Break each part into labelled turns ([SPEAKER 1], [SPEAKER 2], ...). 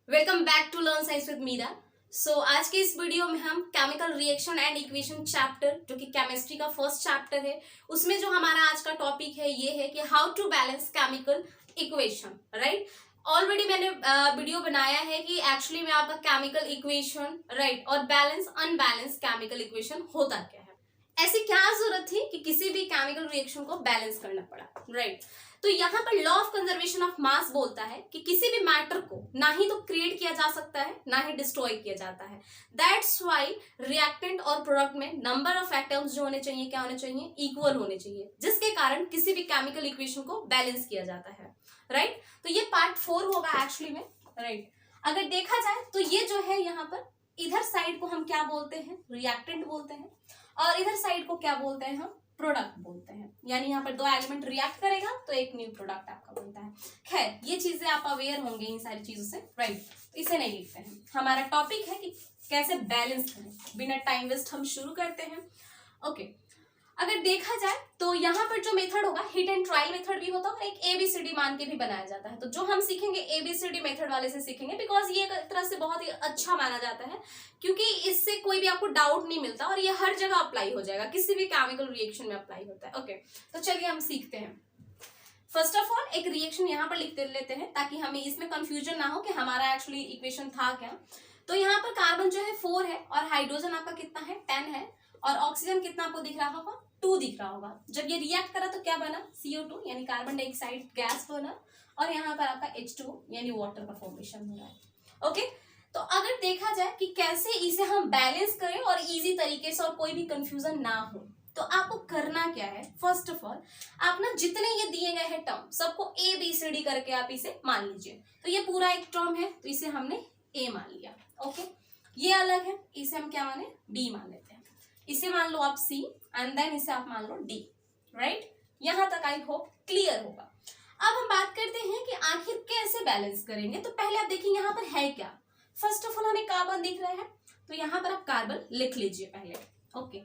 [SPEAKER 1] Welcome back to learn science with Meera. आज के इस वीडियो में हम chemical reaction and equation chapter जो कि केमिस्ट्री का फर्स्ट चैप्टर है, उसमें जो हमारा आज का टॉपिक है ये है कि how to balance chemical equation. Right, already मैंने वीडियो बनाया है कि एक्चुअली में आपका केमिकल इक्वेशन राइट और बैलेंस अनबैलेंस केमिकल इक्वेशन होता क्या है, ऐसी क्या जरूरत थी कि किसी भी केमिकल रिएक्शन को बैलेंस करना पड़ा। राइट, तो यहाँ पर law of conservation of mass बोलता है कि किसी भी मैटर को ना ही तो क्रिएट किया जा सकता है ना ही डिस्ट्रॉय किया जाता है। दैट्स व्हाई रिएक्टेंट और प्रोडक्ट में नंबर ऑफ एटम्स जो होने चाहिए क्या होने चाहिए, इक्वल होने चाहिए, जिसके कारण किसी भी केमिकल इक्वेशन को बैलेंस किया जाता है। राइट, तो ये पार्ट 4 होगा एक्चुअली में। राइट, अगर देखा जाए तो ये जो है यहाँ पर इधर साइड को हम क्या बोलते हैं, रिएक्टेंट बोलते हैं, और इधर साइड को क्या बोलते हैं, हम प्रोडक्ट बोलते हैं। यानी यहाँ पर दो एलिमेंट रिएक्ट करेगा तो एक न्यू प्रोडक्ट आपका बनता है। खैर, ये चीजें आप अवेयर होंगे इन सारी चीजों से। राइट, तो इसे नहीं लिखते हैं। हमारा टॉपिक है कि कैसे बैलेंस करें। बिना टाइम वेस्ट हम शुरू करते हैं। ओके, अगर देखा जाए तो यहाँ पर जो मेथड होगा हिट एंड ट्रायल मेथड भी होता है और एक एबीसीडी मान के भी बनाया जाता है। तो जो हम सीखेंगे एबीसीडी मेथड वाले से सीखेंगे, बिकॉज ये एक तरह से बहुत ही अच्छा माना जाता है, क्योंकि इससे कोई भी आपको डाउट नहीं मिलता और ये हर जगह अप्लाई हो जाएगा, किसी भी केमिकल रिएक्शन में अप्लाई होता है। ओके, तो चलिए हम सीखते हैं। फर्स्ट ऑफ ऑल एक रिएक्शन यहाँ पर लिख लेते हैं ताकि हमें इसमें कंफ्यूजन ना हो कि हमारा एक्चुअली इक्वेशन था क्या। तो यहाँ पर कार्बन जो है 4 है और हाइड्रोजन आपका कितना है, 10 है, और ऑक्सीजन कितना आपको दिख रहा होगा, 2 दिख रहा होगा। जब ये रिएक्ट करा तो क्या बना, CO2 यानी कार्बन डाइऑक्साइड गैस बना, और यहाँ पर आपका H2 यानी वाटर का फॉर्मेशन हो रहा है। ओके, तो अगर देखा जाए कि कैसे इसे हम बैलेंस करें और इजी तरीके से और कोई भी कंफ्यूजन ना हो, तो आपको करना क्या है, फर्स्ट ऑफ ऑल आप ना जितने ये दिए गए हैं टर्म सबको ABCD करके आप इसे मान लीजिए। तो ये पूरा एक टर्म है तो इसे हमने A मान लिया। ओके, ये अलग है, इसे हम क्या माने, B मान लेते हैं। इसे मान लो आप C एंड देन इसे आप मान लो D। राइट, यहां तक आई होप क्लियर होगा। अब हम बात करते हैं कि आखिर कैसे बैलेंस करेंगे। तो पहले आप देखिए यहाँ पर है क्या। फर्स्ट ऑफ ऑल हमें कार्बन दिख रहा है तो यहाँ पर आप कार्बन लिख लीजिए पहले। ओके,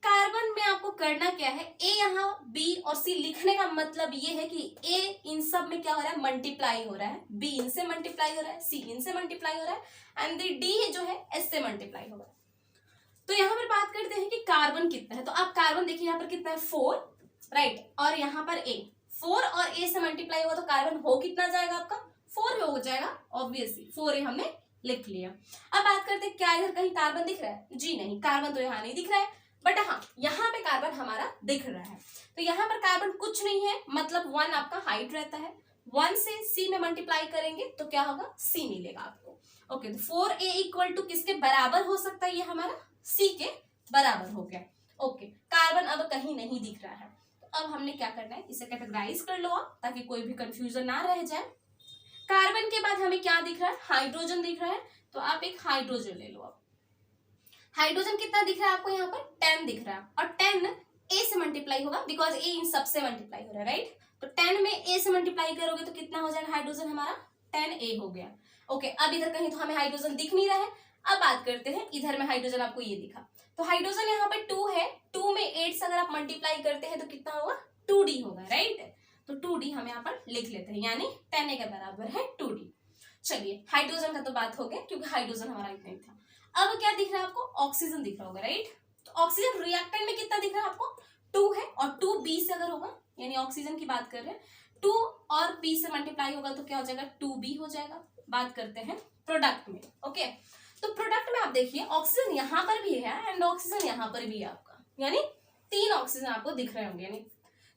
[SPEAKER 1] कार्बन में आपको करना क्या है, ए यहाँ बी और सी लिखने का मतलब ये है कि ए इन सब में क्या हो रहा है, मल्टीप्लाई हो रहा है, बी इनसे मल्टीप्लाई हो रहा है, सी इनसे मल्टीप्लाई हो रहा है, एंड डी जो है एस से मल्टीप्लाई हो रहा है। तो यहाँ पर बात करते हैं कि कार्बन कितना है। तो आप कार्बन देखिए यहाँ पर कितना है, 4। राइट, और यहाँ पर ए 4 और ए से मल्टीप्लाई हुआ तो कार्बन हो कितना जाएगा आपका, 4 हो जाएगा ऑब्वियसली। 4 ए हमने लिख लिया। अब बात करते हैं क्या इधर कहीं कार्बन दिख रहा है, जी नहीं, कार्बन तो यहाँ नहीं दिख रहा है, बट हाँ यहाँ पे कार्बन हमारा दिख रहा है। तो यहाँ पर कार्बन कुछ नहीं है, मतलब 1 आपका हाइट रहता है, 1 से C में मल्टीप्लाई करेंगे तो क्या होगा, C मिलेगा आपको। ओके, तो 4A इक्वल टू किसके बराबर हो सकता है, ये हमारा C के बराबर हो गया। ओके, कार्बन अब कहीं नहीं दिख रहा है। तो अब हमने क्या करना है, इसे कैटेगराइज कर लो आप ताकि कोई भी कंफ्यूजन ना रह जाए। कार्बन के बाद हमें क्या दिख रहा है, हाइड्रोजन दिख रहा है, तो आप एक हाइड्रोजन ले लो। आप हाइड्रोजन कितना दिख रहा है आपको, यहाँ पर 10 दिख रहा है, और 10 ए से मल्टीप्लाई होगा बिकॉज ए इन सबसे मल्टीप्लाई हो रहा है। राइट, तो 10 में ए से मल्टीप्लाई करोगे तो कितना हो जाएगा, हाइड्रोजन हमारा 10A हो गया। ओके, अब इधर कहीं तो हमें हाइड्रोजन दिख नहीं रहा है। अब बात करते हैं इधर में हाइड्रोजन आपको ये दिखा, तो हाइड्रोजन यहाँ पर 2 है, 2 में 8 से अगर आप मल्टीप्लाई करते हैं तो कितना होगा, 2D होगा। राइट, तो 2D हम यहाँ पर लिख लेते हैं, यानी 10A के बराबर है 2D। चलिए, हाइड्रोजन का तो बात हो गया क्योंकि हाइड्रोजन हमारा इतना ही था। अब क्या दिख रहा है आपको, ऑक्सीजन दिख रहा होगा। राइट, तो ऑक्सीजन रिएक्टेंट में कितना दिख रहा है आपको, 2 है, और 2B से अगर होगा, यानी ऑक्सीजन की बात कर रहे हैं, 2 और B से मल्टीप्लाई होगा तो क्या हो जाएगा, 2B हो जाएगा। बात करते हैं प्रोडक्ट में। ओके, तो प्रोडक्ट में आप देखिए ऑक्सीजन यहाँ पर भी है एंड ऑक्सीजन यहाँ पर भी है आपका, यानी 3 ऑक्सीजन आपको दिख रहे होंगे। यानी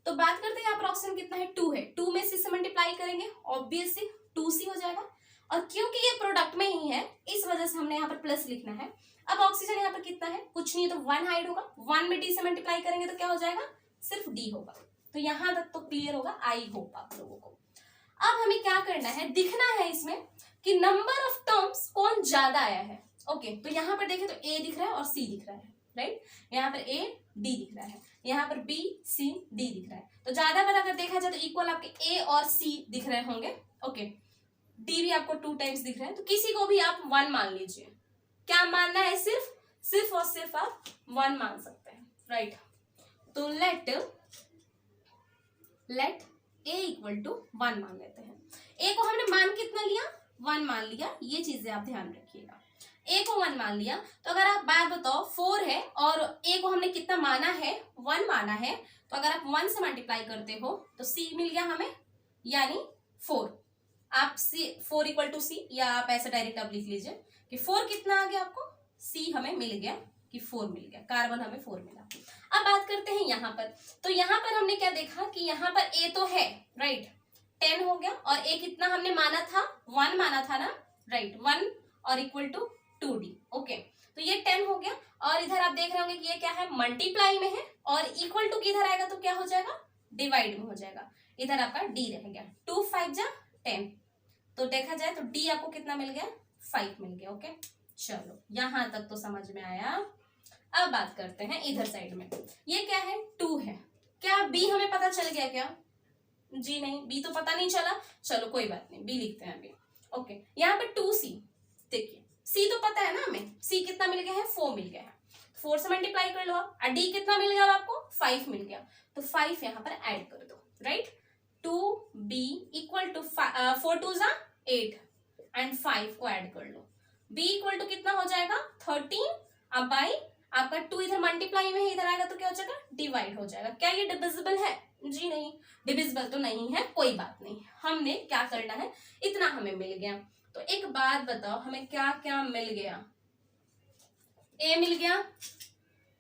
[SPEAKER 1] तो बात करते हैं यहाँ पर ऑक्सीजन कितना है, 2 है, 2 में C से मल्टीप्लाई करेंगे ऑब्वियसली 2C हो जाएगा, और क्योंकि ये प्रोडक्ट में ही है इस वजह से हमने यहाँ पर प्लस लिखना है। अब ऑक्सीजन यहाँ पर कितना है, कुछ नहीं है, तो 1 हाइड होगा, 1 में D से मल्टीप्लाई करेंगे तो क्या हो जाएगा, सिर्फ D होगा। तो यहाँ तक तो क्लियर होगा, आई होप आप लोगों को। अब हमें क्या करना है, दिखना है इसमें कि नंबर ऑफ टर्म्स कौन ज्यादा आया है। ओके, तो यहाँ पर देखें तो A दिख रहा है और C दिख रहा है। राइट, यहाँ पर A D दिख रहा है, यहाँ पर B C D दिख रहा है। तो ज्यादा बार अगर देखा जाए तो इक्वल आपके A और C दिख रहे होंगे। ओके, D भी आपको 2 टाइम्स दिख रहा है, तो किसी को भी आप 1 मान लीजिए। क्या मानना है, सिर्फ और सिर्फ आप 1 मान सकते हैं। राइट, तो लेट A इक्वल टू 1 मान लेते हैं। A को हमने मान कितना लिया, 1 मान लिया, ये चीजें आप ध्यान रखिएगा। ए को 1 मान लिया, तो अगर आप बात बताओ 4 है और ए को हमने कितना माना है, 1 माना है, तो अगर आप 1 से मल्टीप्लाई करते हो तो सी मिल गया हमें, यानी 4। आप सी 4 इक्वल टू सी, या आप ऐसे डायरेक्ट आप लिख लीजिए कि 4 कितना आ गया आपको, सी हमें मिल गया कि 4 मिल गया, कार्बन हमें 4 मिला। अब बात करते हैं यहाँ पर, तो यहाँ पर हमने क्या देखा कि यहाँ पर ए तो है, राइट, 10 हो गया, और ए कितना हमने माना था, 1 माना था ना, राइट, 1 और इक्वल टू 2d, ओके, तो ये 10 हो गया। और इधर आप देख रहे होंगे कि ये क्या है, मल्टीप्लाई में है, और इक्वल टू किधर आएगा तो क्या हो जाएगा, डिवाइड में हो जाएगा, इधर आपका डी रह गया, 2 5 जा 10, तो देखा जाए तो डी आपको कितना मिल गया, 5 मिल गया, ओके। चलो यहां तक तो समझ में आया। अब बात करते हैं इधर साइड में, ये क्या है, 2 है, क्या बी हमें पता चल गया क्या, जी नहीं, बी तो पता नहीं चला, चलो कोई बात नहीं, बी लिखते हैं अभी, ओके। यहाँ पे 2c, देखिए सी तो पता है ना हमें, सी कितना मिल गया है, 4 मिल गया है, 4 से मल्टीप्लाई कर लो आप, और डी कितना मिल गया आपको, 5 मिल गया, तो 5 यहाँ पर ऐड कर दो, राइट, 2b इक्वल टू 4 2 जा 8 एंड 5 को ऐड कर लो, b इक्वल टू कितना हो जाएगा 13, अब बाई आपका 2 इधर मल्टीप्लाई में है, इधर आएगा तो क्या हो जाएगा, डिवाइड हो जाएगा। क्या ये डिविजिबल है, जी नहीं, डिविजिबल तो नहीं है, कोई बात नहीं, हमने क्या करना है, इतना हमें मिल गया। तो एक बात बताओ, हमें क्या क्या मिल गया, ए मिल गया,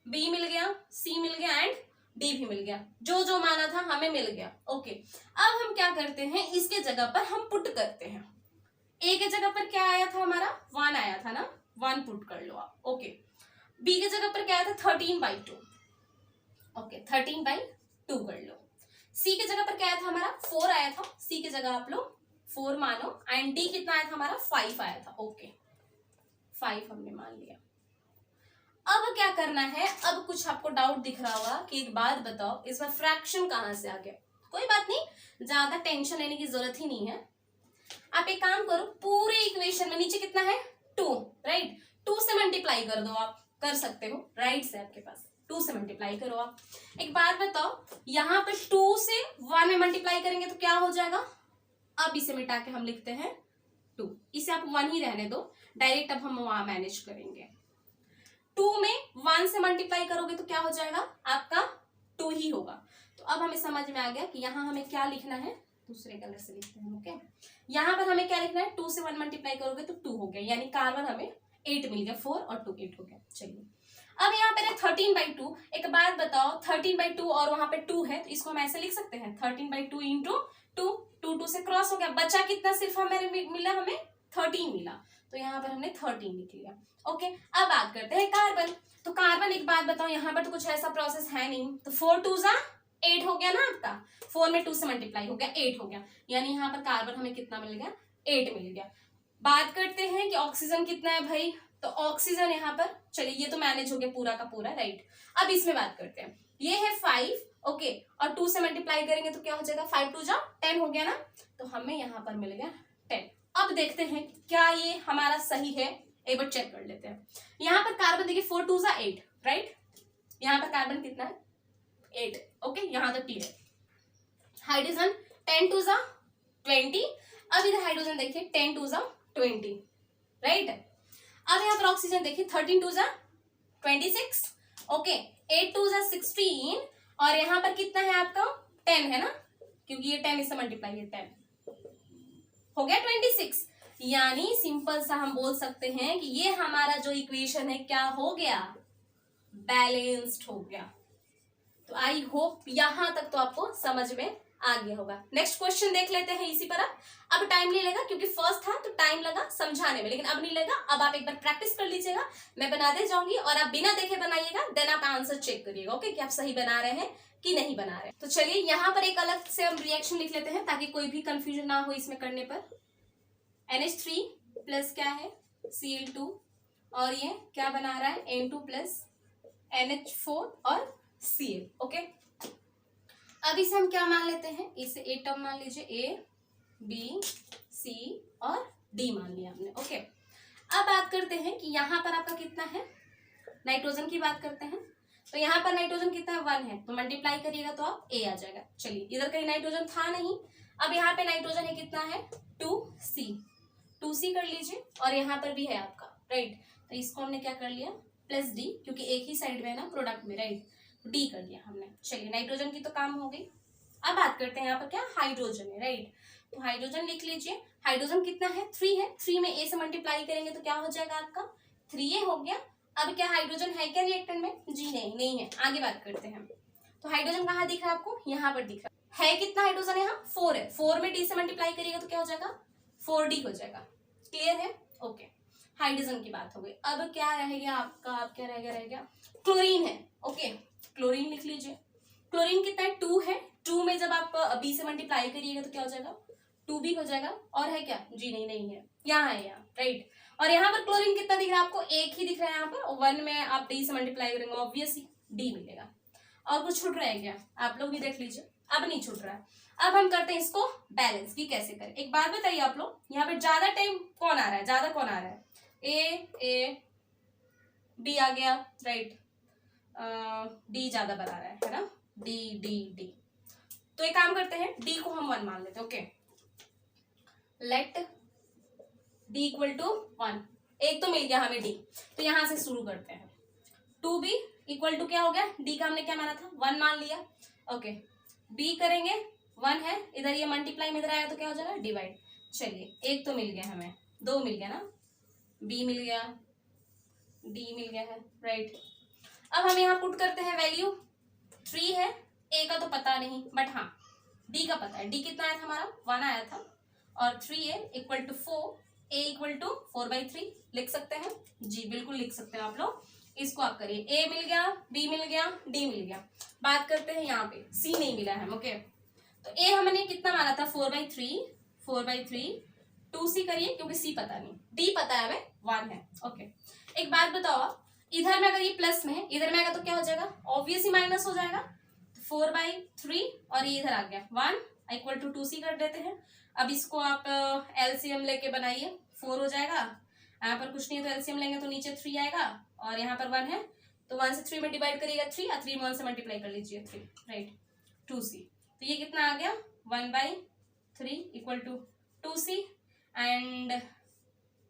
[SPEAKER 1] बी मिल गया, सी मिल गया एंड डी भी मिल गया, जो जो माना था हमें मिल गया, ओके। अब हम क्या करते हैं, इसके जगह पर हम पुट करते हैं, ए के जगह पर क्या आया था हमारा, 1 आया था ना, 1 पुट कर लो आप, ओके। बी के जगह पर क्या आया था, 13/2, ओके, 13/2 कर लो। सी के जगह पर क्या आया था हमारा, 4 आया था, सी के जगह आप लोग 4 मानो, एंड डी कितना आया था हमारा, 5 आया था, ओके, 5 हमने मान लिया। अब क्या करना है, अब कुछ आपको डाउट दिख रहा होगा कि एक बात बताओ, इसमें फ्रैक्शन कहां से आ गया, कोई बात नहीं, ज्यादा टेंशन लेने की जरूरत ही नहीं है। आप एक काम करो, पूरे इक्वेशन में नीचे कितना है, 2, राइट, 2 से मल्टीप्लाई कर दो, आप कर सकते हो, राइट से आपके पास 2 से मल्टीप्लाई करो आप। एक बात बताओ, यहाँ पे 2 से 1 में मल्टीप्लाई करेंगे तो क्या हो जाएगा, अब इसे मिटा के हम लिखते हैं 2, इसे आप 1 ही रहने दो, डायरेक्ट अब हम वहां मैनेज करेंगे। 2 में 1 से मल्टीप्लाई करोगे तो क्या हो जाएगा आपका, 2 ही होगा। तो अब हमें समझ में आ गया कि यहाँ हमें क्या लिखना है, दूसरे कलर से लिखते हैं, ओके। यहाँ पर हमें क्या लिखना है, 2 से 1 मल्टीप्लाई करोगे तो 2 हो गया, यानी कार्बन हमें 8 मिल गया, 4 और 2 8 हो गया। चलिए अब यहाँ पे 13/2, एक बात बताओ, 13/2 और वहां पे 2 है, तो इसको हम ऐसे लिख सकते हैं, 13/2 इंटू 2, 2 से क्रॉस हो गया, बचा कितना, सिर्फ हमें मिला, हमें 13 मिला, तो यहाँ पर हमने 13 लिख लिया, ओके। अब बात करते हैं कार्बन, तो कार्बन एक बात बताओ, यहाँ पर तो कुछ ऐसा प्रोसेस है नहीं, तो 4 2 जा 8 हो गया ना आपका, 4 में 2 से मल्टीप्लाई हो गया, 8 हो गया, यानी यहाँ पर कार्बन हमें कितना मिल गया, 8 मिल गया। बात करते हैं कि ऑक्सीजन कितना है भाई, तो ऑक्सीजन यहाँ पर, चलिए ये तो मैनेज हो गया पूरा का पूरा, राइट। अब इसमें बात करते हैं, ये है 5, ओके, और 2 से मल्टीप्लाई करेंगे तो क्या हो जाएगा, 5 2 जा 10 हो गया ना, तो हमें यहाँ पर मिल गया 10। अब देखते हैं क्या ये हमारा सही है, एक बार चेक कर लेते हैं। यहाँ पर कार्बन देखिए 4 2 जा 8, राइट, यहाँ पर कार्बन कितना है, 8, ओके, यहाँ तक क्लियर। हाइड्रोजन 10 2 जा 20, अब इधर हाइड्रोजन देखिए 10 2 जा 20, राइट। अब यहाँ पर ऑक्सीजन देखिए 13 2 जा 26, ओके, 8 2 जा 16, और यहाँ पर कितना है आपका 10 है ना, क्योंकि ये 10 इससे मल्टीप्लाई है, 10 हो गया 26, यानी सिंपल सा हम बोल सकते हैं कि ये हमारा जो इक्वेशन है क्या हो गया, बैलेंस्ड हो गया। तो आई होप यहां तक तो आपको समझ में आ गया होगा। नेक्स्ट क्वेश्चन देख लेते हैं इसी पर। अब टाइम नहीं लेगा, क्योंकि फर्स्ट था तो टाइम लगा समझाने में, लेकिन अब नहीं लगा, अब आप एक बार प्रैक्टिस कर लीजिएगा, मैं बनाते जाऊंगी और आप बिना देखे बनाइएगा, देन आप आंसर चेक करिएगा, ओके, कि आप सही बना रहे हैं कि नहीं बना रहे। तो चलिए यहाँ पर एक अलग से हम रिएक्शन लिख लेते हैं, ताकि कोई भी कंफ्यूजन ना हो इसमें करने पर। NH3 प्लस क्या है, Cl2, और ये क्या बना रहा है, N2 प्लस NH4 और Cl, ओके। अब इसे हम क्या मान लेते हैं, इसे ए टर्म मान लीजिए, A B C और D मान लिया हमने, ओके। अब बात करते हैं कि यहाँ पर आपका कितना है, नाइट्रोजन की बात करते हैं, तो यहाँ पर नाइट्रोजन कितना है, 1 है, तो मल्टीप्लाई करिएगा तो आप A आ जाएगा। चलिए इधर कहीं नाइट्रोजन था नहीं, अब यहाँ पे नाइट्रोजन है कितना है, 2C, 2C कर लीजिए, और यहाँ पर भी है आपका, राइट। तो इसको हमने क्या कर लिया, प्लस डी, क्योंकि एक ही साइड में है ना प्रोडक्ट में, राइट। डी कर लिया हमने। चलिए नाइट्रोजन की तो काम हो गई। अब बात करते हैं यहाँ पर क्या, हाइड्रोजन है, राइट। तो हाइड्रोजन लिख लीजिए। हाइड्रोजन कितना है, 3 है। 3 में ए से मल्टीप्लाई करेंगे तो क्या हो जाएगा आपका, 3a हो गया। अब क्या हाइड्रोजन है क्या रिएक्टेंट में, जी नहीं है। आगे बात करते हैं। तो हाइड्रोजन कहाँ दिख रहा है आपको, यहाँ पर दिख रहा है। कितना हाइड्रोजन है यहाँ, 4 है। 4 में डी से मल्टीप्लाई करिएगा तो क्या हो जाएगा, 4d हो जाएगा। क्लियर है, ओके। हाइड्रोजन की बात हो गई। अब क्या रह गया आपका, अब क्या रह गया, क्लोरीन है, ओके। क्लोरीन लिख लीजिए। क्लोरीन कितना है, 2 है। 2 में जब आप बी से मल्टीप्लाई करिएगा तो क्या हो जाएगा, 2b हो जाएगा। और है क्या, जी नहीं है, यहाँ है, यहाँ, राइट। और यहाँ पर क्लोरीन कितना दिख रहा है आपको, एक ही दिख रहा है यहाँ पर। 1 में आप डी से मल्टीप्लाई करेंगे, ऑब्वियसली डी मिलेगा। और कुछ छूट रहा है क्या, आप लोग भी देख लीजिए। अब नहीं छूट रहा है। अब हम करते हैं इसको बैलेंस की कैसे करें। एक बात बताइए आप लोग, यहाँ पे ज्यादा टाइम कौन आ रहा है, ज्यादा कौन आ रहा है, ए बी आ गया, राइट। डी ज्यादा बता रहा है ना, डी। तो एक काम करते हैं, डी को हम 1 मान लेते हैं, okay. Let D equal to 1। एक तो मिल गया हमें डी, तो यहां से शुरू करते हैं। 2b इक्वल टू क्या हो गया, डी का हमने क्या माना था, 1 मान लिया, ओके। b करेंगे, 1 है, इधर ये मल्टीप्लाई में इधर आया तो क्या हो जाएगा, डिवाइड। चलिए एक तो मिल गया हमें, 2 मिल गया ना, b मिल गया, d मिल गया है, राइट। अब हम यहाँ पुट करते हैं वैल्यू। 3 है, a का तो पता नहीं, बट हाँ d का पता है। d कितना आया था हमारा, 1 आया था, और 3a equal to 4, a equal to 4/3 लिख सकते हैं, जी बिल्कुल लिख सकते हैं आप लोग। इसको आप करिए, a मिल गया, b मिल गया, d मिल गया। बात करते हैं यहाँ पे, c नहीं मिला है, ओके। तो a हमने कितना माना था, 4/3, 2c करिए क्योंकि c पता नहीं, d पता है हमें, 1 है, ओके। एक बात बताओ आप, इधर में अगर ये प्लस में है, इधर में आएगा तो क्या हो जाएगा, ऑब्वियसली माइनस हो जाएगा। 4/3 और ये इधर आ गया 1 इक्वल टू 2c कर देते हैं। अब इसको आप एलसीएम लेके बनाइए, 4 हो जाएगा। यहाँ पर कुछ नहीं है तो एलसीएम लेंगे तो नीचे 3 आएगा, और यहाँ पर 1 है तो 1 से 3 में डिवाइड करिएगा 3, और 3 में 1 से मल्टीप्लाई कर लीजिए 3, राइट। 2c, तो ये कितना आ गया, 1/3 इक्वल टू 2c, एंड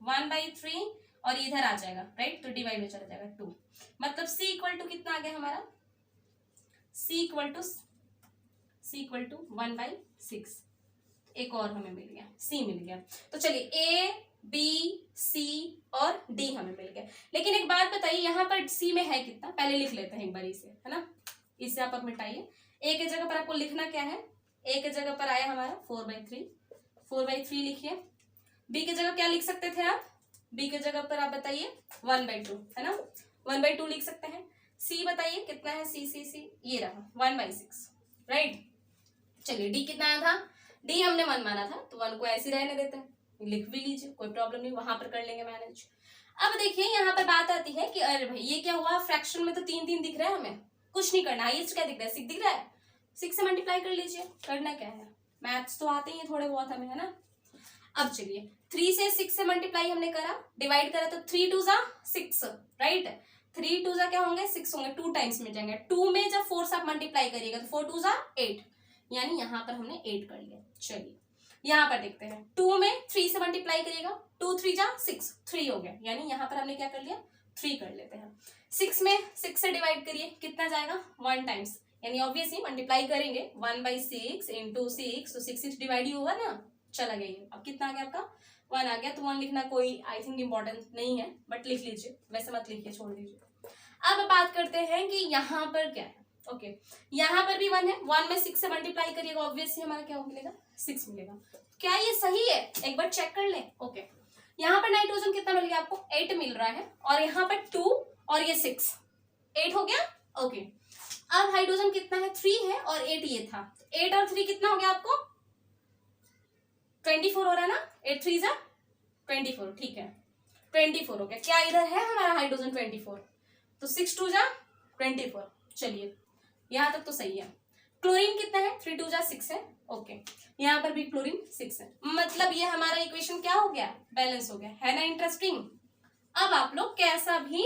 [SPEAKER 1] 1/3 और इधर आ जाएगा, राइट। तो डिवाइड में चला जाएगा 2, मतलब c इक्वल टू कितना आ गया हमारा, c इक्वल टू 1/6। एक और हमें मिल गया, c मिल गया। तो चलिए a b c और d हमें मिल गया। लेकिन एक बात बताइए, यहाँ पर c में है कितना, पहले लिख लेते हैं एक बार इसे, है ना। इसे आप अब मिटाइए। a के जगह पर आपको लिखना क्या है, a के जगह पर आया हमारा 4/3 लिखिए। b के जगह क्या लिख सकते थे आप, b के जगह पर आप बताइए 1/2, है ना, 1/2 लिख सकते हैं। c बताइए कितना है, c ये रहा 1/6, राइट। चलिए d कितना आया था, d हमने 1 माना था तो 1 को ऐसे रहने देते हैं, लिख भी लीजिए, कोई प्रॉब्लम नहीं, वहां पर कर लेंगे मैनेज। अब देखिए यहाँ पर बात आती है कि अरे भाई ये क्या हुआ, फ्रैक्शन में तो 3 दिख रहा है, हमें कुछ नहीं करना। हाईएस्ट क्या दिख रहा है, 6 दिख रहा है, 6 से मल्टीप्लाई कर लीजिए। करना क्या है, मैथ्स तो आते ही है थोड़े बहुत हमें, है ना। अब चलिए 3 से 6 से मल्टीप्लाई हमने करा, डिवाइड करा तो 3 2 जा 6, राइट। 3 2 जा क्या होंगे, 6 होंगे, 2 टाइम्स में जाएंगे। 2 में जब 4 से आप मल्टीप्लाई करिएगा तो 4 2 जा 8, यानी यहाँ पर हमने 8 कर लिया। चलिए यहाँ पर देखते हैं, 2 में 3 से मल्टीप्लाई करिएगा, 2 3 जा 6, 3 हो गया, यानी यहाँ पर हमने क्या कर लिया, 3 कर लेते हैं। 6 में 6 से डिवाइड करिए, कितना जाएगा, 1 टाइम्स, यानी ऑब्वियसली मल्टीप्लाई करेंगे 1/6 इंटू 6, तो 6 डिवाइड ही होगा ना, चला गया ये। अब कितना आ गया आपका, 1 आ गया। तो 1 लिखना कोई आई थिंक इम्पोर्टेंट नहीं है, बट लिख लीजिए, वैसे मत लिखिए, छोड़ दीजिए। अब बात करते हैं कि यहाँ पर क्या है, ओके। यहाँ पर भी 1 है, 1 में 6 से मल्टीप्लाई करिएगा, ऑब्वियसली हमारा क्या मिलेगा, 6 मिलेगा। क्या ये सही है, एक बार चेक कर लें, ओके। यहाँ पर नाइट्रोजन कितना मिल गया आपको, 8 मिल रहा है, और यहाँ पर 2 और ये 6, 8 हो गया, ओके। अब हाइड्रोजन कितना है, 3 है और 8 ये था, 8 और 3 कितना हो गया आपको, 24 हो रहा है ना, 8 3 जा 24, ठीक है, 24 हो गया। क्या इधर है हमारा हाइड्रोजन 24, तो 6 2 जा 24। चलिए यहाँ तक तो सही है। क्लोरीन कितना है, 3 2 जा 6 है, ओके। यहाँ पर भी क्लोरीन 6 है, मतलब ये हमारा इक्वेशन क्या हो गया, बैलेंस हो गया, है ना। इंटरेस्टिंग। अब आप लोग कैसा भी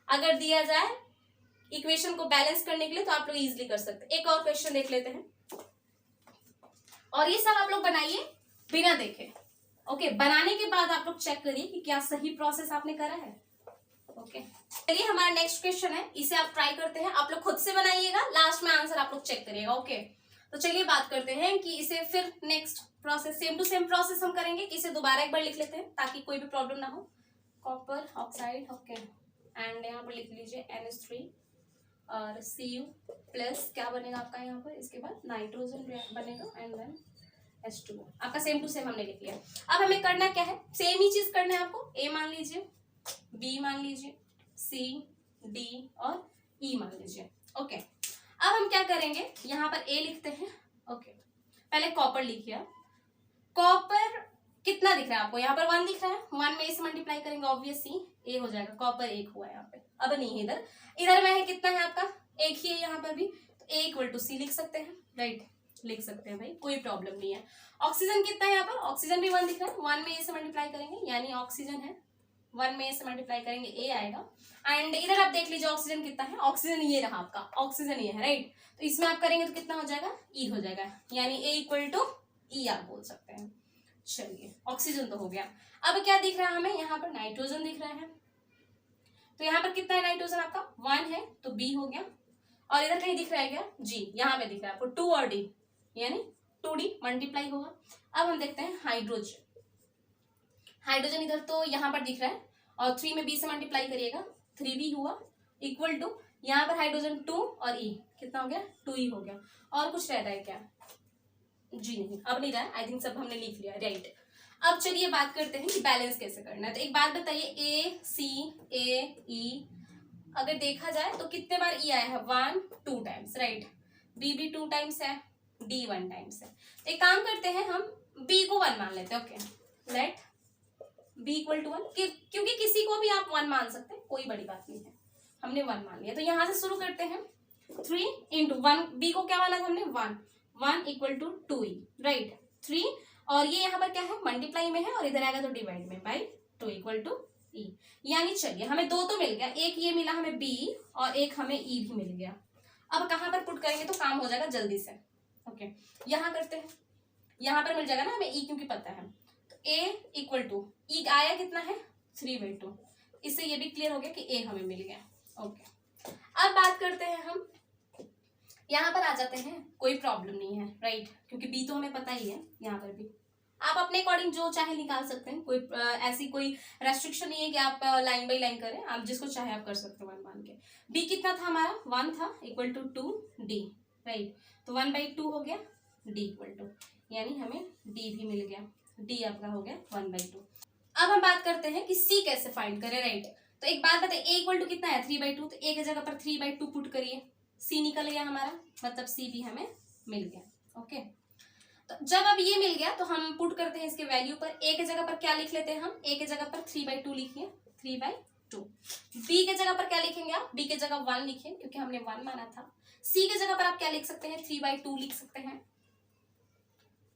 [SPEAKER 1] अगर दिया जाए इक्वेशन को बैलेंस करने के लिए तो आप लोग इजीली कर सकते हैं। एक और क्वेश्चन देख लेते हैं, और ये सब आप लोग बनाइए बिना देखे, ओके, बनाने के बाद आप लोग चेक करिए कि क्या सही प्रोसेस आपने करा है। ओके, चलिए हमारा नेक्स्ट क्वेश्चन है, इसे आप ट्राई करते हैं, आप लोग खुद से बनाइएगा, लास्ट में आंसर आप लोग चेक करिएगा। ओके, तो चलिए बात करते हैं कि इसे फिर next process same to same process हम करेंगे कि इसे दोबारा एक बार लिख लेते हैं ताकि कोई भी प्रॉब्लम ना हो। कॉपर ऑक्साइड, ओके, एंड यहाँ पर लिख लीजिए NH3 और Cu प्लस क्या बनेगा आपका यहाँ पर, इसके बाद नाइट्रोजन बनेगा एंड देन H2O। आपका सेम टू सेम हमने लिख लिया। अब हमें करना क्या है, सेम ही चीज करना है आपको। A मान लीजिए, B मान लीजिए, C, D और E मान लीजिए। ओके, अब हम क्या करेंगे, यहाँ पर A लिखते हैं। ओके, पहले कॉपर लिखिए। कॉपर कितना दिख रहा है आपको, यहाँ पर 1 दिख रहा है, 1 में A से मल्टीप्लाई करेंगे, ऑब्वियसली A हो जाएगा। कॉपर 1 हुआ है यहाँ पे, अब नहीं है इधर, इधर में है कितना है आपका, 1 ही है यहाँ पर भी, तो A इक्वल टू C लिख सकते हैं, राइट, लिख सकते हैं भाई, कोई प्रॉब्लम नहीं है। ऑक्सीजन कितना है यहाँ पर, ऑक्सीजन भी 1 दिख रहा है, 1 में A से मल्टीप्लाई करेंगे, यानी ऑक्सीजन है, 1 में A से मल्टीप्लाई करेंगे A आएगा। एंड इधर आप देख लीजिए ऑक्सीजन कितना है, ऑक्सीजन ये रहा आपका, ऑक्सीजन ये है, राइट, तो इसमें आप करेंगे तो कितना हो जाएगा, E हो जाएगा, यानी A इक्वल टू E आप बोल सकते हैं। चलिए, ऑक्सीजन तो हो गया। अब क्या दिख रहा है हमें, यहाँ पर नाइट्रोजन दिख रहा है, तो यहाँ पर कितना है नाइट्रोजन आपका, 1 है, तो B हो गया। और इधर कहीं दिख रहा है क्या, G, यहाँ पे दिख रहा है आपको 2 और D, यानी 2D मल्टीप्लाई होगा। अब हम देखते हैं हाइड्रोजन, हाइड्रोजन इधर तो यहाँ पर दिख रहा है, और 3 में B से मल्टीप्लाई करिएगा, 3B हुआ, इक्वल टू यहाँ पर हाइड्रोजन 2 और E कितना हो गया, 2E हो गया। और कुछ रह रहा है क्या, जी नहीं, अब नहीं रहा है, आई थिंक सब हमने लिख लिया, राइट। अब चलिए बात करते हैं कि बैलेंस कैसे करना है। तो एक बात बताइए, A C A E अगर देखा जाए तो कितने बार E आया है, 1 2 टाइम्स, राइट, B भी 2 टाइम्स है, D 1 टाइम्स है। तो एक काम करते हैं, हम B को 1 मान लेते हैं। Okay, let B equal to 1, क्योंकि किसी को भी आप 1 मान सकते हैं, कोई बड़ी बात नहीं है, हमने 1 मान लिया। तो यहां से शुरू करते हैं, 3 इंटू 1, B को क्या माना था हमने, 1 इक्वल टू 2E, राइट, 3, और ये यहाँ पर क्या है, मल्टीप्लाई में है, और इधर आएगा तो डिवाइड में, बाई 2 इक्वल टू E। यानी चलिए हमें 2 तो मिल गया, एक ये मिला हमें B और एक हमें E भी मिल गया। अब कहाँ पर पुट करेंगे तो काम हो जाएगा जल्दी से। ओके, यहाँ करते हैं, यहाँ पर मिल जाएगा ना हमें E, क्योंकि पता है, तो A इक्वल टू E आया कितना है, 3/2। इससे ये भी क्लियर हो गया कि A हमें मिल गया। ओके, अब बात करते हैं हम, यहाँ पर आ जाते हैं, कोई प्रॉब्लम नहीं है, राइट, क्योंकि B तो हमें पता ही है। यहाँ पर भी आप अपने अकॉर्डिंग जो चाहे निकाल सकते हैं, कोई ऐसी कोई रेस्ट्रिक्शन नहीं है कि आप लाइन बाई लाइन करें, आप जिसको चाहे आप कर सकते हैं 1 मान के। B कितना था हमारा, 1 था, इक्वल टू 2D, राइट, तो 1/2 हो गया, D इक्वल टू, यानी हमें D भी मिल गया, D आपका हो गया 1/2। अब हम बात करते हैं कि C कैसे फाइंड करें, राइट। तो एक बात बताइए, A इक्वल टू कितना है, 3/2, तो A की जगह पर 3/2 पुट करिए, C निकल गया हमारा, मतलब C भी हमें मिल गया। ओके, तो जब अब ये मिल गया तो हम पुट करते हैं इसके वैल्यू पर। A की जगह पर क्या लिख लेते हैं हम, A की जगह पर 3/2 लिखिए, 3/2। B की जगह पर क्या लिखेंगे आप, B की जगह 1 लिखिए, क्योंकि हमने 1 माना था। C की जगह पर आप क्या लिख सकते हैं, 3/2 लिख सकते हैं,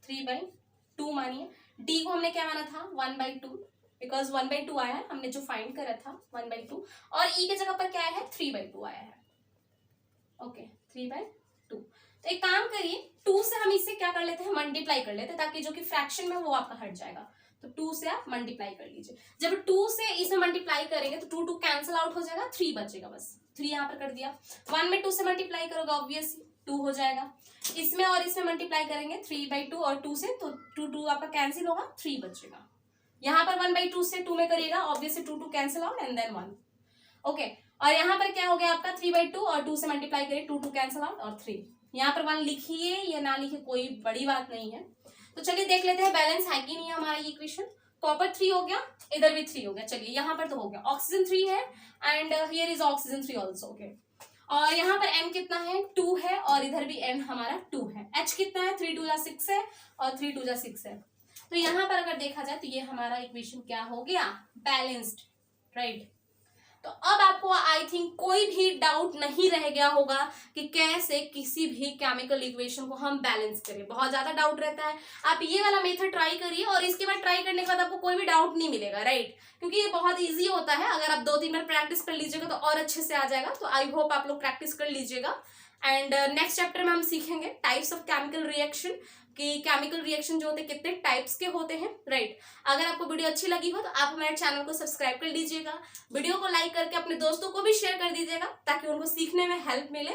[SPEAKER 1] 3/2 मानिए। D को हमने क्या माना था, 1/2, बिकॉज 1/2 आया है, हमने जो फाइंड करा था 1/2, और E की जगह पर क्या आया है, 3/2 आया है। ओके, 3/2। तो एक काम करिए, 2 से हम इसे क्या कर लेते हैं, मल्टीप्लाई कर लेते हैं, ताकि जो कि फ्रैक्शन में वो आपका हट जाएगा। तो 2 से आप मल्टीप्लाई कर लीजिए। जब 2 से इसे मल्टीप्लाई करेंगे तो 2 कैंसिल आउट हो जाएगा, 3 बचेगा, बस 3 यहाँ पर कर दिया। 1 में 2 से मल्टीप्लाई करोगे, ऑब्वियसली 2 हो जाएगा। इसमें और इसमें मल्टीप्लाई करेंगे 3/2 और 2 से, तो 2 आपका कैंसिल होगा, 3 बचेगा। यहाँ पर 1/2 से 2 में करिएगा, obviously 2 cancel out and then 1। Okay, और यहाँ पर क्या हो गया आपका, 3/2 और 2 से मल्टीप्लाई करिए, 2 कैंसिल आउट और 3। यहाँ पर 1 लिखिए या ना लिखिए, कोई बड़ी बात नहीं है। तो चलिए देख लेते हैं बैलेंस है कि नहीं है हमारा ये इक्वेशन। कॉपर 3 हो गया, इधर भी 3 हो गया। चलिए यहाँ पर तो हो गया, ऑक्सीजन 3 है and here is oxygen 3 also. Okay, और यहाँ पर M कितना है, 2 है, और इधर भी M हमारा 2 है। H कितना है, 3 2 6 है, और 3 2 6 है। तो यहाँ पर अगर देखा जाए तो ये हमारा इक्वेशन क्या हो गया, बैलेंस्ड, राइट। तो अब आपको आई थिंक कोई भी डाउट नहीं रह गया होगा कि कैसे किसी भी केमिकल इक्वेशन को हम बैलेंस करें। बहुत ज्यादा डाउट रहता है, आप ये वाला मेथड ट्राई करिए, और इसके बाद ट्राई करने के बाद आपको कोई भी डाउट नहीं मिलेगा, राइट, क्योंकि ये बहुत इजी होता है। अगर आप 2-3 बार प्रैक्टिस कर लीजिएगा तो और अच्छे से आ जाएगा। तो आई होप आप लोग प्रैक्टिस कर लीजिएगा। एंड नेक्स्ट चैप्टर में हम सीखेंगे टाइप्स ऑफ केमिकल रिएक्शन। कि केमिकल रिएक्शन जो होते हैं कितने टाइप्स के होते हैं, राइट। अगर आपको वीडियो अच्छी लगी हो तो आप हमारे चैनल को सब्सक्राइब कर लीजिएगा, वीडियो को लाइक करके अपने दोस्तों को भी शेयर कर दीजिएगा ताकि उनको सीखने में हेल्प मिले।